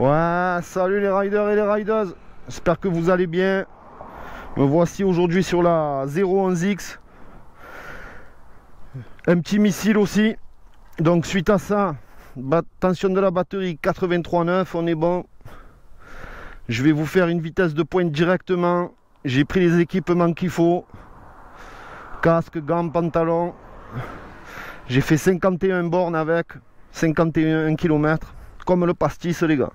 Ouais, salut les riders et les riders. J'espère que vous allez bien. Me voici aujourd'hui sur la 011X. Un petit missile aussi. Donc suite à ça, tension de la batterie 83,9, on est bon. Je vais vous faire une vitesse de pointe directement. J'ai pris les équipements qu'il faut. Casque, gants, pantalon. J'ai fait 51 bornes avec 51 km. Comme le pastis les gars.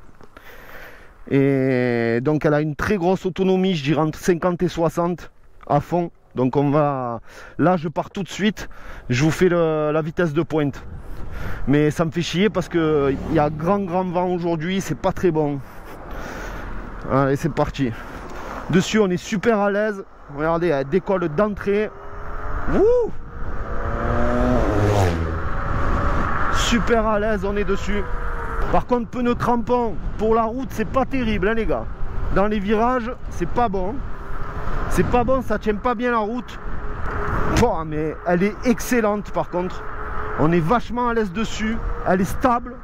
Et donc elle a une très grosse autonomie, je dirais entre 50 et 60 à fond. Donc on va... Là je pars tout de suite. Je vous fais la vitesse de pointe. Mais ça me fait chier parce que il y a grand vent aujourd'hui, c'est pas très bon. Allez, c'est parti. Dessus on est super à l'aise. Regardez, elle décolle d'entrée. Wouh! Super à l'aise, on est dessus. Par contre, pneus crampons pour la route, c'est pas terrible, hein, les gars. Dans les virages, c'est pas bon. C'est pas bon, ça tient pas bien la route. Oh, mais elle est excellente par contre. On est vachement à l'aise dessus. Elle est stable.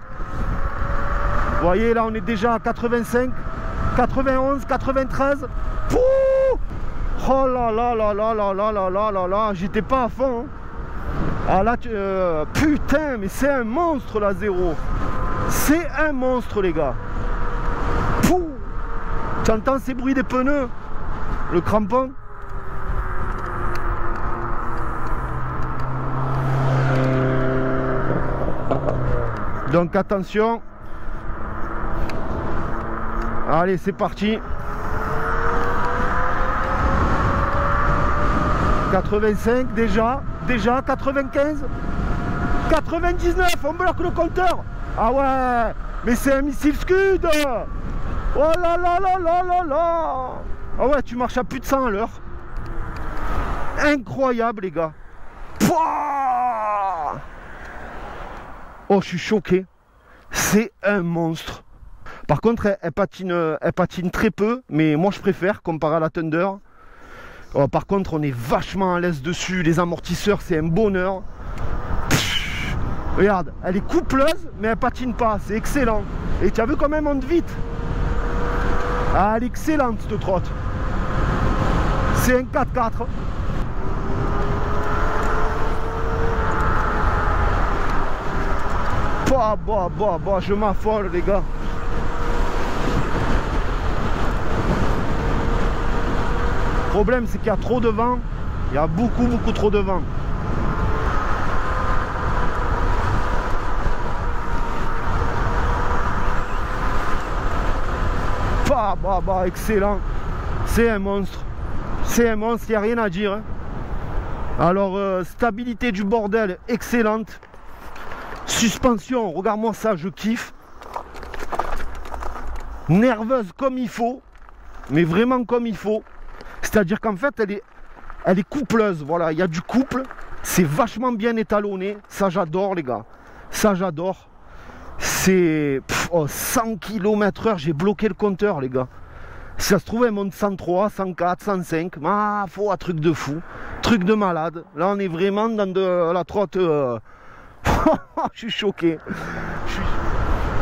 Vous voyez, là, on est déjà à 85, 91, 93. Pouh! Oh là là là là là là là là là là. J'étais pas à fond. Hein. Ah là, putain, mais c'est un monstre la 0. C'est un monstre les gars. Pouh! Tu entends ces bruits des pneus? Le crampon? Donc attention. Allez, c'est parti. 85 déjà 95, 99, on bloque le compteur. Ah ouais, mais c'est un missile Scud. Oh là là là là là là. Ah ouais, tu marches à plus de 100 à l'heure. Incroyable les gars. Pouah. Oh, je suis choqué. C'est un monstre. Par contre, elle patine très peu, mais moi je préfère comparé à la Thunder. Oh, par contre, on est vachement à l'aise dessus. Les amortisseurs, c'est un bonheur. Pff, regarde, elle est coupleuse, mais elle patine pas. C'est excellent. Et tu as vu comme elle monte vite. Ah, elle est excellente, cette trotte. C'est un 4x4. Bah, je m'affole, les gars. Le problème c'est qu'il y a trop de vent. Il y a beaucoup trop de vent. Bah, excellent. C'est un monstre. C'est un monstre, il n'y a rien à dire. Hein. Alors, stabilité du bordel, excellente. Suspension, regarde-moi ça, je kiffe. Nerveuse comme il faut. Mais vraiment comme il faut. C'est-à-dire qu'en fait, elle est coupleuse. Voilà, il y a du couple. C'est vachement bien étalonné. Ça, j'adore, les gars. Ça, j'adore. C'est 100 km/h. J'ai bloqué le compteur, les gars. Si ça se trouve, elle monte 103, 104, 105. Ah, faut un truc de fou. Truc de malade. Là, on est vraiment dans de la trotte. Je suis choqué.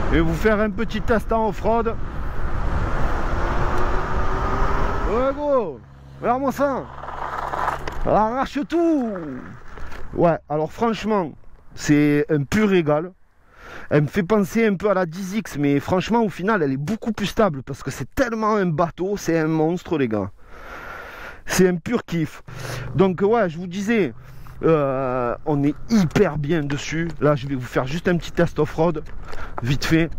Je vais vous faire un petit test en off-road. Ouais, gros. Regarde-moi ça. Elle arrache tout. Ouais, alors franchement, c'est un pur régal. Elle me fait penser un peu à la 10X, mais franchement, au final, elle est beaucoup plus stable parce que c'est tellement un bateau, c'est un monstre, les gars. C'est un pur kiff. Donc, ouais, je vous disais, on est hyper bien dessus. Là, je vais vous faire juste un petit test off-road, vite fait,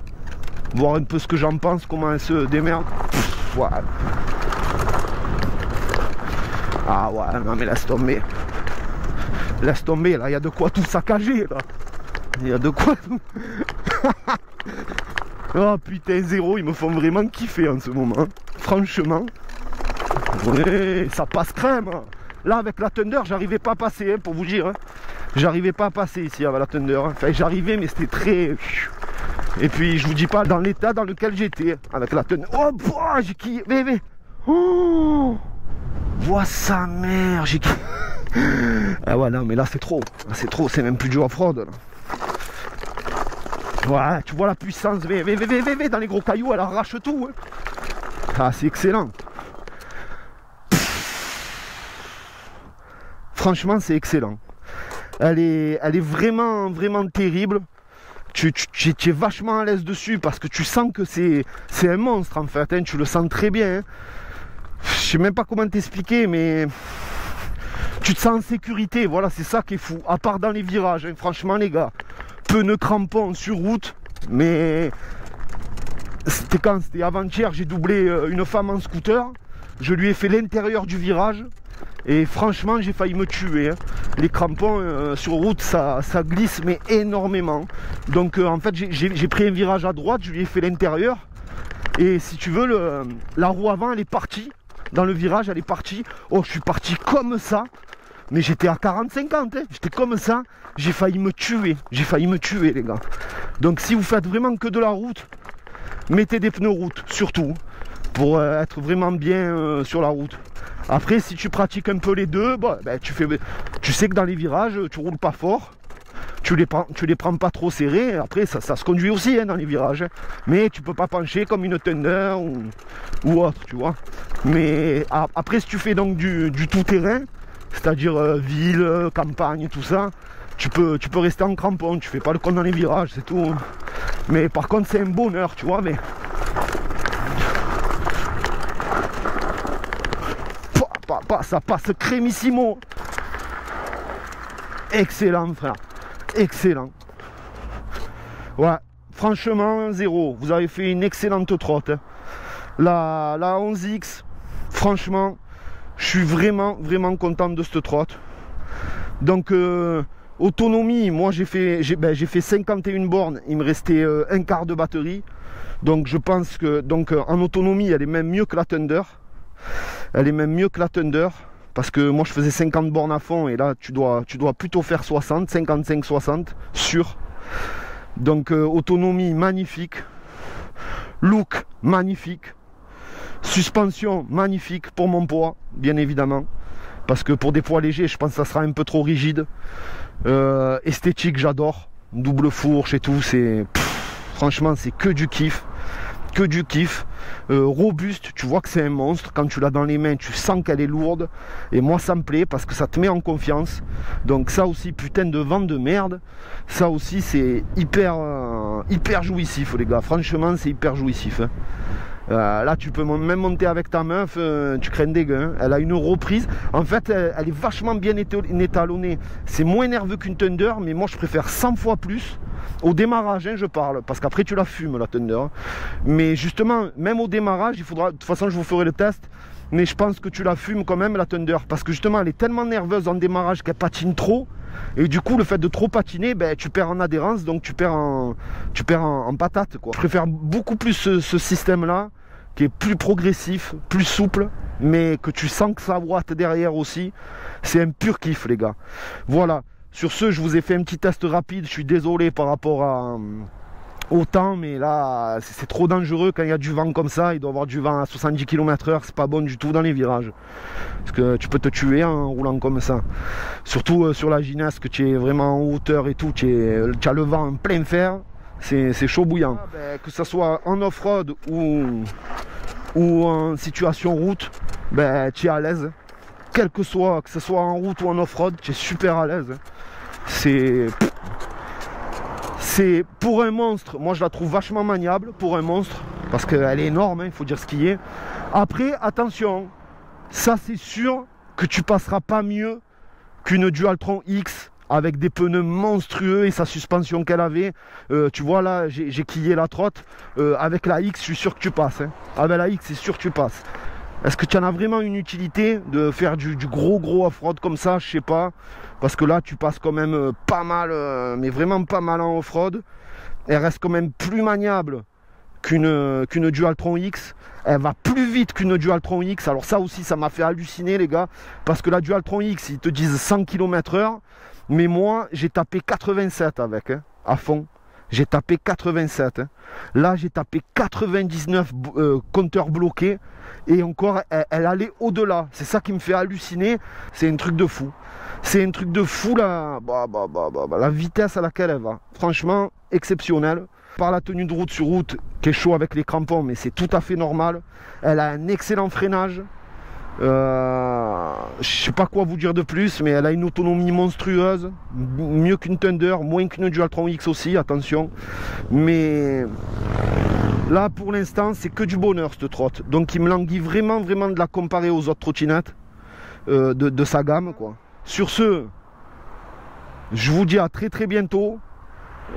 voir un peu ce que j'en pense, comment elle se démerde. Ouais. Ah ouais, non mais laisse tomber. Laisse tomber, là, il y a de quoi tout saccager, là. Il y a de quoi tout... Oh putain, 0, ils me font vraiment kiffer en ce moment. Franchement. Ouais, ça passe crème. Là, avec la Thunder, j'arrivais pas à passer, hein, pour vous dire. Hein. J'arrivais pas à passer ici avec la Thunder. Hein. Enfin, j'arrivais, mais c'était très... Et puis, je vous dis pas dans l'état dans lequel j'étais avec la Thunder. Oh, j'ai qui... Mais... Oh, vois sa mère, j'ai... Ah ouais, non, mais là, c'est trop. C'est trop, c'est même plus du off-road, là. Ouais, tu vois la puissance, dans les gros cailloux, elle arrache tout. Hein. Ah, c'est excellent. Franchement, c'est excellent. Elle est vraiment, vraiment terrible. Tu es vachement à l'aise dessus parce que tu sens que c'est un monstre en fait. Hein, tu le sens très bien. Hein. Je sais même pas comment t'expliquer, mais tu te sens en sécurité. Voilà, c'est ça qui est fou. À part dans les virages, hein, franchement, les gars. Pneus crampons sur route, mais c'était quand? C'était avant-hier, j'ai doublé une femme en scooter. Je lui ai fait l'intérieur du virage. Et franchement, j'ai failli me tuer. Hein. Les crampons sur route, ça glisse, mais énormément. Donc, en fait, j'ai pris un virage à droite, je lui ai fait l'intérieur. Et si tu veux, la roue avant, elle est partie. Dans le virage, elle est partie. Oh, je suis parti comme ça. Mais j'étais à 40-50. Hein. J'étais comme ça. J'ai failli me tuer. J'ai failli me tuer, les gars. Donc, si vous faites vraiment que de la route, mettez des pneus route, surtout. Pour être vraiment bien sur la route. Après, si tu pratiques un peu les deux, bah, ben, tu sais que dans les virages, tu roules pas fort, tu les prends pas trop serrés. Après, ça se conduit aussi hein, dans les virages, hein. Mais tu peux pas pencher comme une Thunder ou autre, tu vois. Mais après, si tu fais donc du tout-terrain, c'est-à-dire ville, campagne, tout ça, tu peux rester en crampon, tu fais pas le con dans les virages, c'est tout. Mais par contre, c'est un bonheur, tu vois. Mais ça passe crémissimo. Excellent, frère. Excellent. Ouais, franchement, zéro. Vous avez fait une excellente trotte. Hein. La 11X, franchement, je suis vraiment, vraiment content de cette trotte. Donc, autonomie, moi j'ai fait 51 bornes. Il me restait un quart de batterie. Donc, je pense que en autonomie, elle est même mieux que la Thunder. Elle est même mieux que la Thunder parce que moi je faisais 50 bornes à fond et là tu dois plutôt faire 60, 55-60 sûr. Donc autonomie magnifique, look magnifique, suspension magnifique pour mon poids bien évidemment parce que pour des poids légers je pense que ça sera un peu trop rigide. Esthétique j'adore, double fourche et tout, c'est franchement c'est que du kiff. Que du kiff, robuste, tu vois que c'est un monstre, quand tu l'as dans les mains tu sens qu'elle est lourde et moi ça me plaît parce que ça te met en confiance. Donc ça aussi, putain de vent de merde, ça aussi c'est hyper jouissif les gars, franchement c'est hyper jouissif hein. Là tu peux même monter avec ta meuf, tu crains des gains, hein. Elle a une reprise, en fait elle est vachement bien étalonnée, c'est moins nerveux qu'une Thunder mais moi je préfère 100 fois plus. Au démarrage, hein, je parle, parce qu'après tu la fumes la Thunder. Mais justement, même au démarrage, il faudra. De toute façon, je vous ferai le test. Mais je pense que tu la fumes quand même la Thunder. Parce que justement, elle est tellement nerveuse en démarrage qu'elle patine trop. Et du coup, le fait de trop patiner, ben, tu perds en adhérence, donc tu perds en patate, quoi. Je préfère beaucoup plus ce système-là, qui est plus progressif, plus souple, mais que tu sens que ça boite derrière aussi. C'est un pur kiff, les gars. Voilà. Sur ce, je vous ai fait un petit test rapide. Je suis désolé par rapport au temps, mais là, c'est trop dangereux quand il y a du vent comme ça. Il doit y avoir du vent à 70 km/h. C'est pas bon du tout dans les virages. Parce que tu peux te tuer en roulant comme ça. Surtout sur la Gineste, que tu es vraiment en hauteur et tout. Tu as le vent en plein fer. C'est chaud bouillant. Ah ben, que ce soit en off-road ou en situation route, ben, tu es à l'aise. Que ce soit en route ou en off-road, tu es super à l'aise. C'est pour un monstre, moi je la trouve vachement maniable pour un monstre, parce qu'elle est énorme, hein, il faut dire ce qui est. Après, attention, ça c'est sûr que tu passeras pas mieux qu'une Dualtron X avec des pneus monstrueux et sa suspension qu'elle avait. Tu vois là, j'ai quillé la trotte. Avec la X, je suis sûr que tu passes. Hein. Avec la X, c'est sûr que tu passes. Est-ce que tu en as vraiment une utilité de faire du gros off-road comme ça? Je sais pas. Parce que là, tu passes quand même pas mal, mais vraiment pas mal en off-road. Elle reste quand même plus maniable qu'une Dualtron X. Elle va plus vite qu'une Dualtron X. Alors ça aussi, ça m'a fait halluciner les gars. Parce que la Dualtron X, ils te disent 100 km/h. Mais moi, j'ai tapé 87 avec, hein, à fond. J'ai tapé 87. Hein. Là, j'ai tapé 99 compteurs bloqués. Et encore, elle allait au-delà. C'est ça qui me fait halluciner. C'est un truc de fou. C'est un truc de fou, la vitesse à laquelle elle va. Franchement, exceptionnel. Par la tenue de route sur route, qui est chaud avec les crampons, mais c'est tout à fait normal. Elle a un excellent freinage. Je sais pas quoi vous dire de plus, mais elle a une autonomie monstrueuse, mieux qu'une Thunder, moins qu'une Dualtron X aussi, attention. Mais là pour l'instant c'est que du bonheur cette trotte, donc il me languit vraiment de la comparer aux autres trottinettes de sa gamme quoi. Sur ce, je vous dis à très bientôt.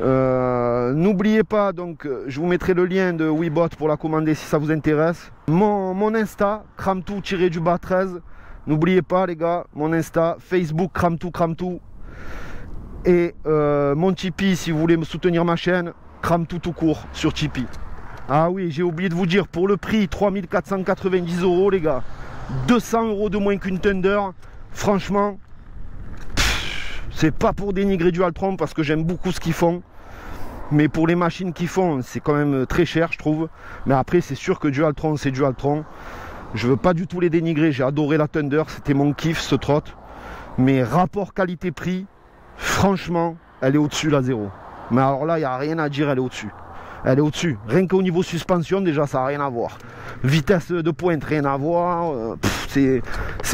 N'oubliez pas, donc je vous mettrai le lien de Webot pour la commander si ça vous intéresse. Mon Insta, cramtou-13. N'oubliez pas les gars, mon Insta, Facebook cramtou. Et mon Tipeee si vous voulez me soutenir ma chaîne, cramtou tout court sur Tipeee. Ah oui, j'ai oublié de vous dire, pour le prix 3490 € les gars, 200 € de moins qu'une Thunder. Franchement, c'est pas pour dénigrer Dualtron parce que j'aime beaucoup ce qu'ils font, mais pour les machines qu'ils font c'est quand même très cher je trouve. Mais après c'est sûr que Dualtron c'est Dualtron, je veux pas du tout les dénigrer. J'ai adoré la Thunder, c'était mon kiff ce trotte, mais rapport qualité-prix, franchement elle est au-dessus la Zero. Mais alors là il n'y a rien à dire, elle est au-dessus. Elle est au-dessus, rien qu'au niveau suspension déjà ça n'a rien à voir. Vitesse de pointe rien à voir, c'est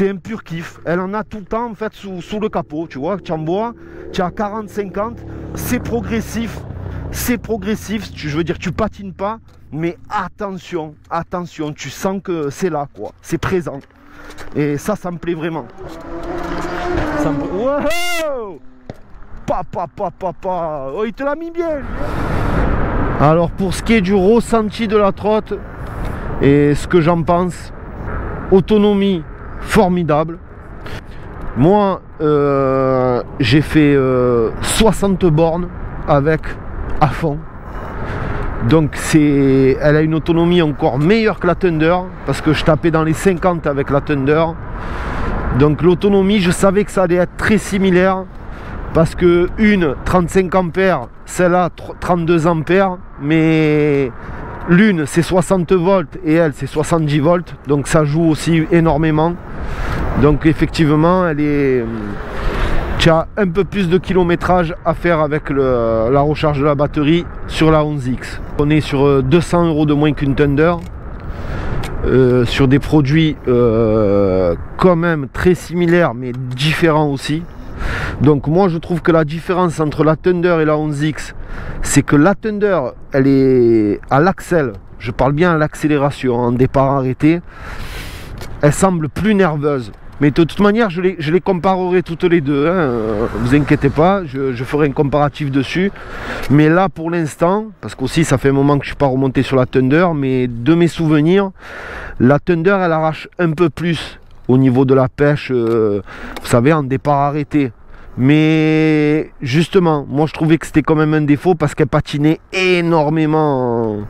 un pur kiff. Elle en a tout le temps en fait sous le capot, tu vois, tu en bois, tu as 40-50, c'est progressif, je veux dire tu patines pas, mais attention, tu sens que c'est là quoi, c'est présent. Et ça me plaît vraiment. Wow, papa, oh il te l'a mis bien. Alors pour ce qui est du ressenti de la trotte et ce que j'en pense, autonomie formidable. Moi j'ai fait 60 bornes avec à fond. Donc elle a une autonomie encore meilleure que la Thunder, parce que je tapais dans les 50 avec la Thunder. Donc l'autonomie, je savais que ça allait être très similaire, parce que une 35 ampères, celle-là 32 ampères, mais l'une c'est 60 volts et elle c'est 70 volts, donc ça joue aussi énormément. Donc effectivement tu as un peu plus de kilométrage à faire avec la recharge de la batterie sur la 11X. On est sur 200 € de moins qu'une Thunder, sur des produits quand même très similaires mais différents aussi. Donc moi je trouve que la différence entre la Thunder et la 11X, c'est que la Thunder elle est à l'axel, je parle bien à l'accélération, en départ arrêté, elle semble plus nerveuse. Mais de toute manière je les comparerai toutes les deux, hein. Vous inquiétez pas, je ferai un comparatif dessus. Mais là pour l'instant, parce qu'aussi ça fait un moment que je suis pas remonté sur la Thunder, mais de mes souvenirs, la Thunder elle arrache un peu plus au niveau de la pêche, vous savez, en départ arrêté. Mais justement, moi je trouvais que c'était quand même un défaut, parce qu'elle patinait énormément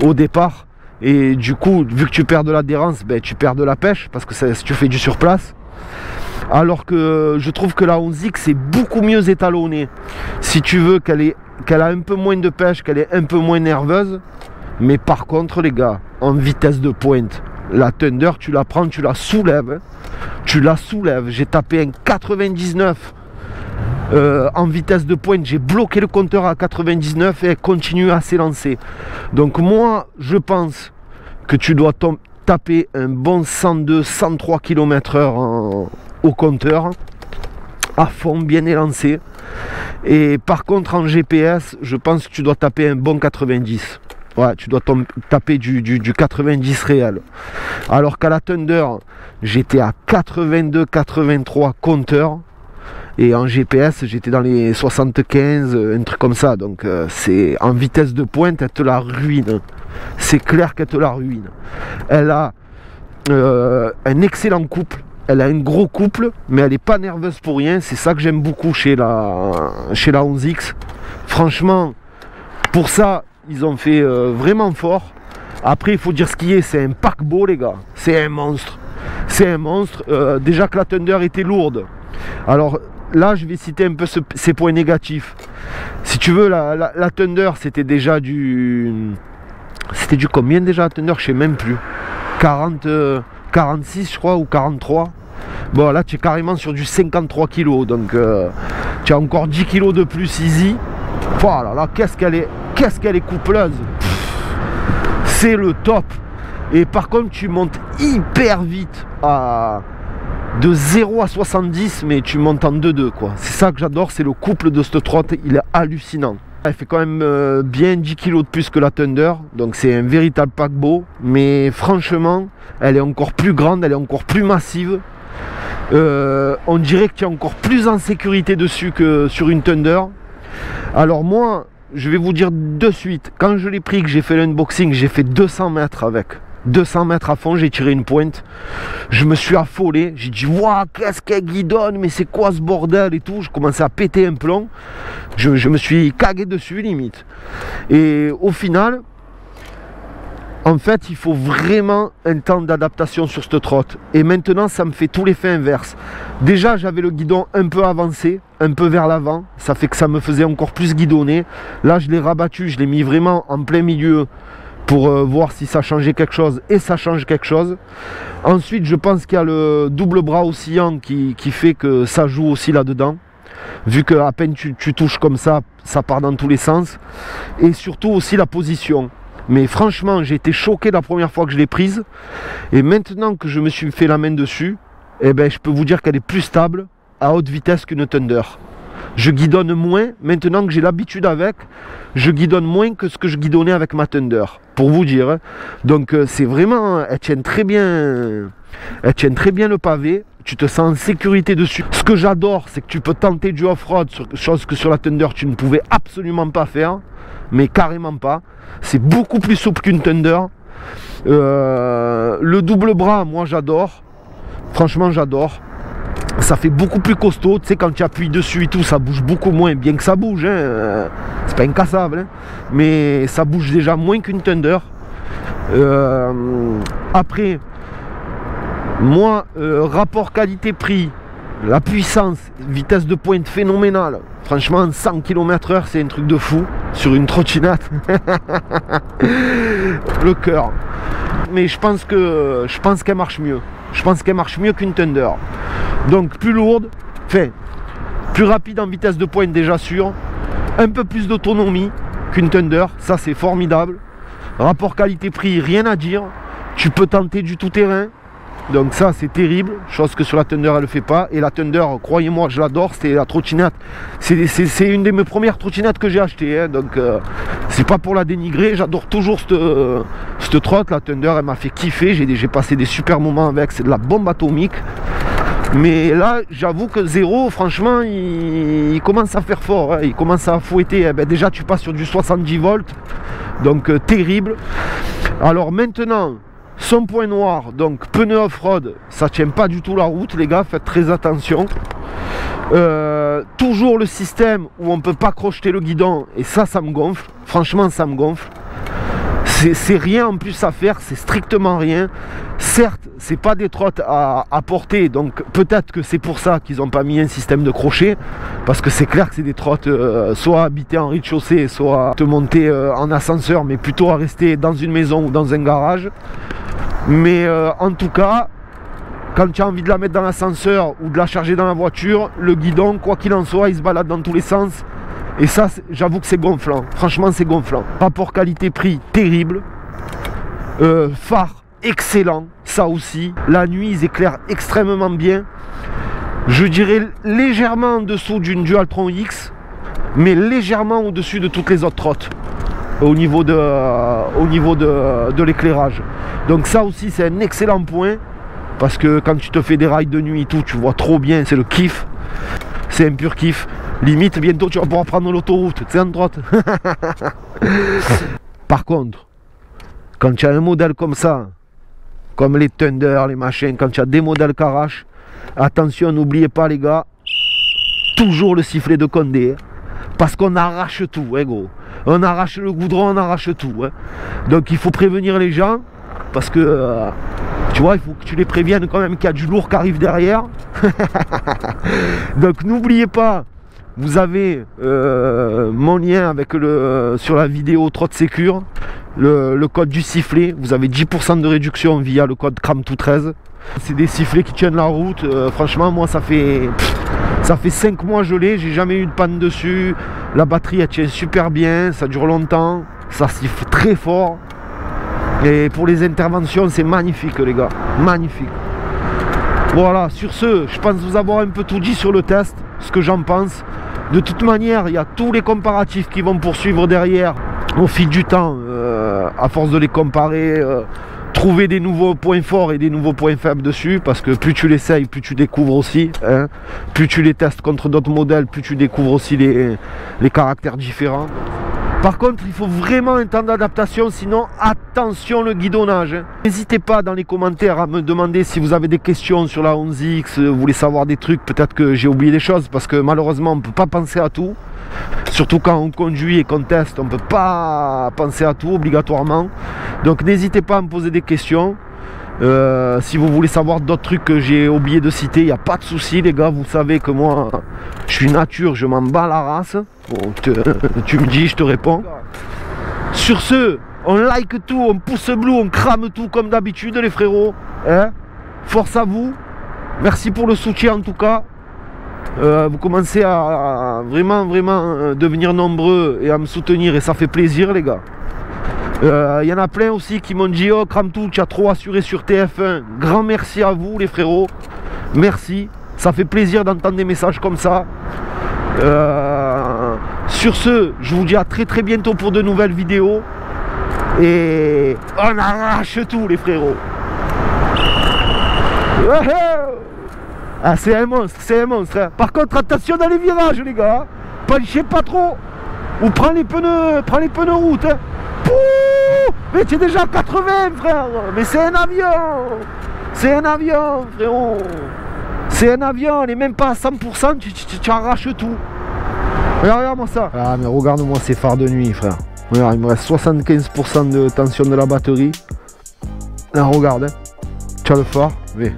au départ. Et du coup, vu que tu perds de l'adhérence, ben, tu perds de la pêche, parce que tu fais du surplace. Alors que je trouve que la 11X c'est beaucoup mieux étalonné. Si tu veux qu'elle a un peu moins de pêche, qu'elle est un peu moins nerveuse. Mais par contre les gars, en vitesse de pointe, la Thunder tu la prends, tu la soulèves. J'ai tapé un 99 en vitesse de pointe, j'ai bloqué le compteur à 99 et elle continue à s'élancer. Donc moi je pense que tu dois taper un bon 102-103 km/h au compteur, à fond, bien élancé. Et par contre en GPS, je pense que tu dois taper un bon 90. Ouais, tu dois taper du 90 réel. Alors qu'à la Thunder, j'étais à 82-83 compteurs. Et en GPS, j'étais dans les 75, un truc comme ça. Donc c'est en vitesse de pointe, elle te la ruine. C'est clair qu'elle te la ruine. Elle a un excellent couple. Elle a un gros couple, mais elle n'est pas nerveuse pour rien. C'est ça que j'aime beaucoup chez la 11X. Franchement, pour ça, ils ont fait vraiment fort. Après, il faut dire ce qui est, c'est un paquebot, les gars. C'est un monstre. C'est un monstre. Déjà que la Thunder était lourde. Alors là, je vais citer un peu ses points négatifs. Si tu veux, la Thunder, c'était déjà du... C'était du combien déjà la Thunder? Je sais même plus. 46, je crois, ou 43. Bon, là, tu es carrément sur du 53 kg. Donc, tu as encore 10 kg de plus easy. Voilà, là, qu'est-ce qu'elle est qu'est-ce qu'elle est coupleuse. C'est le top. Et par contre, tu montes hyper vite de 0 à 70, mais tu montes en 2-2 quoi. C'est ça que j'adore, c'est le couple de cette trotte, il est hallucinant. Elle fait quand même bien 10 kg de plus que la Thunder, donc c'est un véritable paquebot, mais franchement, elle est encore plus grande, elle est encore plus massive. On dirait que tu es encore plus en sécurité dessus que sur une Thunder. Alors moi, je vais vous dire de suite, quand je l'ai pris, que j'ai fait l'unboxing, j'ai fait 200 mètres avec. 200 mètres à fond, j'ai tiré une pointe. Je me suis affolé. J'ai dit, waouh, qu'est-ce qu'elle guidonne, mais c'est quoi ce bordel et tout. Je commençais à péter un plomb. Je me suis cagué dessus, limite. Et au final, en fait, il faut vraiment un temps d'adaptation sur cette trotte. Et maintenant, ça me fait tout l'effet inverse. Déjà, j'avais le guidon un peu avancé, un peu vers l'avant. Ça fait que ça me faisait encore plus guidonner. Là, je l'ai rabattu, je l'ai mis vraiment en plein milieu pour voir si ça changeait quelque chose, et ça change quelque chose. Ensuite, je pense qu'il y a le double bras oscillant qui fait que ça joue aussi là-dedans. Vu que à peine tu touches comme ça, ça part dans tous les sens. Et surtout aussi la position. Mais franchement, j'ai été choqué la première fois que je l'ai prise. Et maintenant que je me suis fait la main dessus, eh ben, je peux vous dire qu'elle est plus stable à haute vitesse qu'une Thunder. Je guidonne moins, maintenant que j'ai l'habitude avec, je guidonne moins que ce que je guidonnais avec ma Thunder, pour vous dire. Hein. Donc c'est vraiment, elle tient très bien le pavé, tu te sens en sécurité dessus. Ce que j'adore, c'est que tu peux tenter du off-road, chose que sur la Thunder tu ne pouvais absolument pas faire, mais carrément pas. C'est beaucoup plus souple qu'une Thunder. Le double bras, moi j'adore, franchement j'adore. Ça fait beaucoup plus costaud, tu sais, quand tu appuies dessus et tout, ça bouge beaucoup moins, bien que ça bouge, hein, c'est pas incassable, hein, mais ça bouge déjà moins qu'une Thunder. Après, moi, rapport qualité-prix, la puissance, vitesse de pointe phénoménale, franchement, 100 km/h, c'est un truc de fou, sur une trottinette, le cœur. Mais je pense qu'elle marche mieux. Je pense qu'elle marche mieux qu'une Thunder. Donc plus lourde, enfin, plus rapide en vitesse de pointe déjà sûr, un peu plus d'autonomie qu'une Thunder, ça c'est formidable. Rapport qualité-prix, rien à dire. Tu peux tenter du tout-terrain, donc ça c'est terrible, chose que sur la Thunder elle ne fait pas. Et la Thunder, croyez-moi, je l'adore, c'était la trottinette. C'est une de mes premières trottinettes que j'ai achetées, hein, donc c'est pas pour la dénigrer, j'adore toujours cette trotte. La Thunder elle m'a fait kiffer, j'ai passé des super moments avec, c'est de la bombe atomique. Mais là, j'avoue que Zero, franchement, il commence à faire fort, hein, il commence à fouetter. Eh ben, déjà, tu passes sur du 70 volts, donc terrible. Alors maintenant, son point noir, donc pneu off-road, ça tient pas du tout la route, les gars, faites très attention. Toujours le système où on peut pas crocheter le guidon, et ça me gonfle, franchement, ça me gonfle. C'est rien en plus à faire, c'est strictement rien. Certes, c'est pas des trottes à porter, donc peut-être que c'est pour ça qu'ils n'ont pas mis un système de crochet, parce que c'est clair que c'est des trottes soit habitées en rez-de-chaussée, soit te monter en ascenseur, mais plutôt à rester dans une maison ou dans un garage. Mais en tout cas, quand tu as envie de la mettre dans l'ascenseur ou de la charger dans la voiture, le guidon, quoi qu'il en soit, il se balade dans tous les sens. Et ça, j'avoue que c'est gonflant. Franchement, c'est gonflant. Rapport qualité-prix, terrible. Phare, excellent. Ça aussi. La nuit, ils éclairent extrêmement bien. Je dirais légèrement en dessous d'une Dualtron X, mais légèrement au-dessus de toutes les autres trottes. Au niveau de l'éclairage. Donc ça aussi, c'est un excellent point. Parce que quand tu te fais des rides de nuit et tout, tu vois trop bien. C'est le kiff. C'est un pur kiff. Limite, bientôt tu vas pouvoir prendre l'autoroute, tu sais, en droite. Par contre, quand tu as un modèle comme ça, comme les Thunder, les machins, quand tu as des modèles Karache, attention, n'oubliez pas les gars, toujours le sifflet de Condé, parce qu'on arrache tout, hein, gros. On arrache le goudron, on arrache tout. Hein. Donc il faut prévenir les gens, parce que... tu vois, il faut que tu les préviennes quand même qu'il y a du lourd qui arrive derrière. Donc n'oubliez pas, vous avez mon lien avec sur la vidéo Trotte Sécure. le code du sifflet. Vous avez 10% de réduction via le code CRAMTOUT13. C'est des sifflets qui tiennent la route. Franchement, moi, ça fait 5 mois je l'ai. J'ai jamais eu de panne dessus. La batterie, elle tient super bien. Ça dure longtemps. Ça siffle très fort. Et pour les interventions, c'est magnifique, les gars. Magnifique. Voilà, sur ce, je pense vous avoir un peu tout dit sur le test, ce que j'en pense. De toute manière, il y a tous les comparatifs qui vont poursuivre derrière au fil du temps, à force de les comparer, trouver des nouveaux points forts et des nouveaux points faibles dessus, parce que plus tu l'essayes, plus tu découvres aussi, hein. Plus tu les testes contre d'autres modèles, plus tu découvres aussi les caractères différents. Par contre, il faut vraiment un temps d'adaptation, sinon attention le guidonnage, hein. N'hésitez pas dans les commentaires à me demander si vous avez des questions sur la 11X, vous voulez savoir des trucs, peut-être que j'ai oublié des choses, parce que malheureusement on ne peut pas penser à tout. Surtout quand on conduit et qu'on teste, on ne peut pas penser à tout obligatoirement. Donc n'hésitez pas à me poser des questions. Si vous voulez savoir d'autres trucs que j'ai oublié de citer, il n'y a pas de souci les gars, vous savez que moi je suis nature, je m'en bats la race. Bon, tu me dis, je te réponds. Sur ce, on like tout, on pouce bleu, on crame tout comme d'habitude les frérots, hein. Force à vous, merci pour le soutien en tout cas. Vous commencez à vraiment devenir nombreux et à me soutenir et ça fait plaisir les gars. Il y en a plein aussi qui m'ont dit oh CRAMTOUT, tu as trop assuré sur TF1. Grand merci à vous les frérots. Merci. Ça fait plaisir d'entendre des messages comme ça. Sur ce, je vous dis à très bientôt pour de nouvelles vidéos. Et on arrache tout les frérots. Ah, c'est un monstre, hein. Par contre attention dans les virages les gars. Penchez pas trop. Ou prends les pneus route, hein. Mais tu es déjà à 80 frère. Mais c'est un avion. C'est un avion frérot. C'est un avion, on n'est même pas à 100%, tu arraches tout. Regarde-moi ça. Ah mais regarde-moi ces phares de nuit frère. Regarde, il me reste 75% de tension de la batterie. Là regarde, hein. Tu as le phare. Mais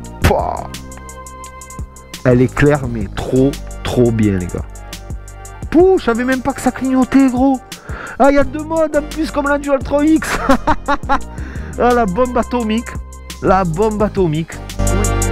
elle est claire mais trop bien les gars. Pouh, je savais même pas que ça clignotait gros. Ah, il y a 2 modes en plus comme la Dualtron X. Ah, la bombe atomique. La bombe atomique. Oui.